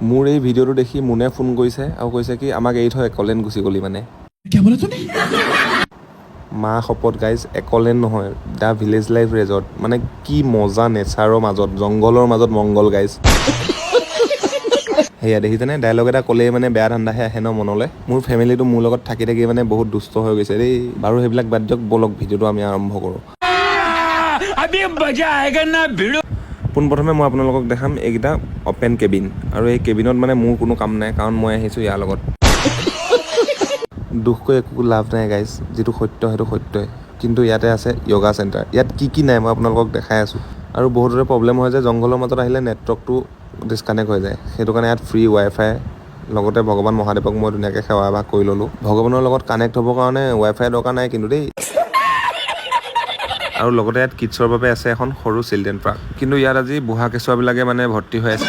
মোৰ এই ভিডিঅ'টো দেখি মুনে ফোন কৰিছে আৰু কৈছে কি আমাক এৰি থৈ একলেণ্ড গুচি গ'লি মানে মা শপত গাইজ একলেণ্ড নহয় দ্য ভিলেজ লাইফ ৰেজৰ্ট মানে কি মজা নেচাৰৰ মাজত জংঘলৰ মাজত মংগল গাইজ সেয়া দেখিছেনে ডাইলগ এটা ক'লেই মানে বেয়া ধান্দাহে আহে ন মনলৈ মোৰ ফেমিলিটো মোৰ লগত থাকি থাকি মানে বহুত দুষ্ট হৈ গৈছে দেই বাৰু সেইবিলাক বাদ দিয়ক বলক ভিডিঅ'টো আমি আৰম্ভ কৰোঁ পোনপ্ৰথমে মই আপোনালোকক দেখাম এইকেইটা অপেন কেবিন আৰু এই কেবিনত মানে মোৰ কোনো কাম নাই কাৰণ মই আহিছোঁ ইয়াৰ লগত দুখ কৈ একো লাভ নাই গাইজ যিটো সত্য সেইটো সত্যই কিন্তু ইয়াতে আছে য়োগা চেণ্টাৰ ইয়াত কি নাই মই আপোনালোকক দেখাই আছোঁ আৰু বহুতৰে প্ৰব্লেম হয় যে জংঘলৰ মাজত আহিলে নেটৱৰ্কটো ডিছকানেক্ট হৈ যায় সেইটো কাৰণে ইয়াত ফ্ৰী ৱাইফাই লগতে ভগৱান মহাদেৱক মই ধুনীয়াকৈ সেৱা এভাগ কৰি ল'লোঁ ভগৱানৰ লগত কানেক্ট হ'বৰ কাৰণে ৱাইফাই দৰকাৰ নাই কিন্তু দেই আৰু লগতে ইয়াত কিডছৰ বাবে আছে এখন সৰু চিলড্ৰেন পাৰ্ক কিন্তু ইয়াত আজি বুঢ়া কেঁচুৱাবিলাকে মানে ভৰ্তি হৈ আছে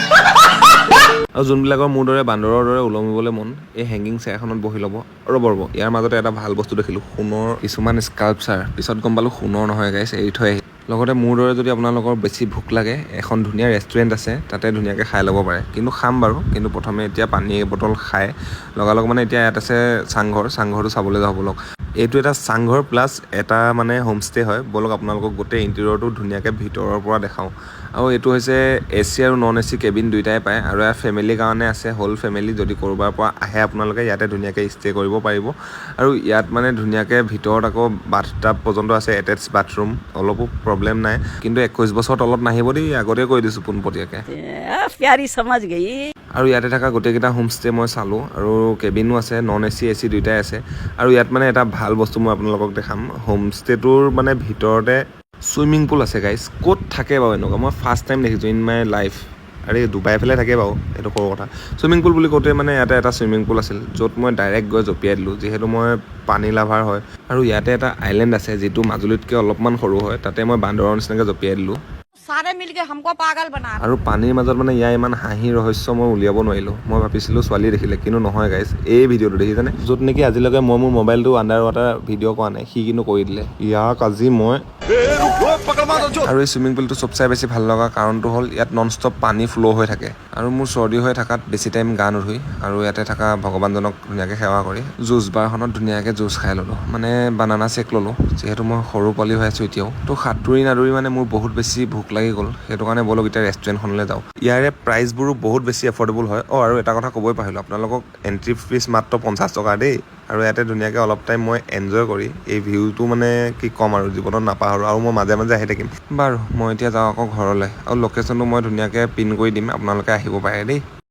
আৰু যোনবিলাকৰ মোৰ দৰে বান্দৰৰ দৰে ওলমিবলৈ মন এই হেংগিং চেয়াৰখনত বহি ল'ব ৰ'ব ইয়াৰ মাজতে এটা ভাল বস্তু দেখিলোঁ সোণৰ কিছুমান স্কাল্পচাৰ পিছত গম পালোঁ সোণৰ নহয় গাইছ এৰি থৈ আহি লগতে মোৰ দৰে যদি আপোনালোকৰ বেছি ভোক লাগে এখন ধুনীয়া ৰেষ্টুৰেণ্ট আছে তাতে ধুনীয়াকৈ খাই ল'ব পাৰে কিন্তু খাম বাৰু কিন্তু প্ৰথমে এতিয়া পানী বটল খাই লগালগ মানে এতিয়া ইয়াত আছে চাংঘৰটো চাবলৈ যাওঁ বলক এইটো এটা চাংঘৰ প্লাছ এটা মানে হোমষ্টে হয় বলক আপোনালোকক গোটেই ইণ্টেৰিয়ৰটো ধুনীয়াকৈ ভিতৰৰ পৰা দেখাওঁ আৰু এইটো হৈছে AC আৰু নন AC কেবিন দুইটাই পায় আৰু ইয়াৰ ফেমিলিৰ কাৰণে আছে হোল ফেমিলি যদি ক'ৰবাৰ পৰা আহে আপোনালোকে ইয়াতে ধুনীয়াকৈ ষ্টে কৰিব পাৰিব আৰু ইয়াত মানে ধুনীয়াকৈ ভিতৰত আকৌ বাথটাব পৰ্যন্ত আছে এটেচ বাথৰুম অলপো প্ৰব্লেম নাই কিন্তু 21 বছৰ তলত নাহিব দেই আগতে কৈ দিছোঁ পোনপটীয়াকৈ আৰু ইয়াতে থকা গোটেইকেইটা হোমষ্টে মই চালোঁ আৰু কেবিনো আছে নন AC AC দুইটাই আছে আৰু ইয়াত মানে এটা ভাল বস্তু মই আপোনালোকক দেখাম হোমষ্টেটোৰ মানে ভিতৰতে চুইমিং পুল আছে গাইজ ক'ত থাকে বাৰু এনেকুৱা মই ফাৰ্ষ্ট টাইম দেখিছোঁ ইন মাই লাইফ আৰে ডুবাই ফালে থাকে বাৰু এইটো সৰু কথা চুইমিং পুল বুলি কওঁতে মানে ইয়াতে এটা চুইমিং পুল আছিল য'ত মই ডাইৰেক্ট গৈ জঁপিয়াই দিলোঁ যিহেতু মই পানী লাভাৰ হয় আৰু ইয়াতে এটা আইলেণ্ড আছে যিটো মাজুলীতকৈ অলপমান সৰু হয় তাতে মই বান্দৰৰ নিচিনাকৈ জঁপিয়াই দিলোঁ আৰু পানীৰ মাজত মানে ইয়াৰ ইমান হাঁহি ৰহস্য মই উলিয়াব নোৱাৰিলোঁ মই ভাবিছিলোঁ ছোৱালী দেখিলে কিন্তু নহয় গাইজ এই ভিডিঅ'টো দেখিছেনে য'ত নেকি আজিলৈকে মই মোৰ মোবাইলটো আণ্ডাৰ ৱাটাৰ ভিডিঅ' কৰা নাই সি কিন্তু কৰি দিলে ইয়াক আজি মই আৰু এই চুইমিং পুলটো চবচাই বেছি ভাল লগা কাৰণটো হ'ল ইয়াত নন ষ্টপ পানী ফ্ল' হৈ থাকে আৰু মোৰ চৰ্দি হৈ থকাত বেছি টাইম গা নুধুই আৰু ইয়াতে থকা ভগৱানজনক ধুনীয়াকৈ সেৱা কৰি জুচ বাৰখনত ধুনীয়াকৈ জুচ খাই ল'লোঁ মানে বানানা চেক ল'লোঁ যিহেতু মই সৰু পোৱালি হৈ আছোঁ এতিয়াও তো সাঁতুৰি নাদুৰি মানে মোৰ বহুত বেছি ভোক লাগি গ'ল সেইটো কাৰণে বলক এতিয়া ৰেষ্টুৰেণ্টখনলৈ যাওঁ ইয়াৰে প্ৰাইচবোৰো বহুত বেছি এফৰ্ডেবল হয় আৰু এটা কথা ক'বই পাৰিলোঁ আপোনালোকক এণ্ট্ৰি ফিজ মাত্ৰ 50 টকা দেই আৰু ইয়াতে ধুনীয়াকৈ অলপ টাইম মই এনজয় কৰি এই ভিউটো মানে কি ক'ম আৰু জীৱনত নাপাহৰোঁ আৰু মই মাজে মাজে আহি থাকিম বাৰু মই এতিয়া যাওঁ আকৌ ঘৰলৈ আৰু লোকেশ্যনটো মই ধুনীয়াকৈ পিন কৰি দিম আপোনালোকে আহিব পাৰে দেই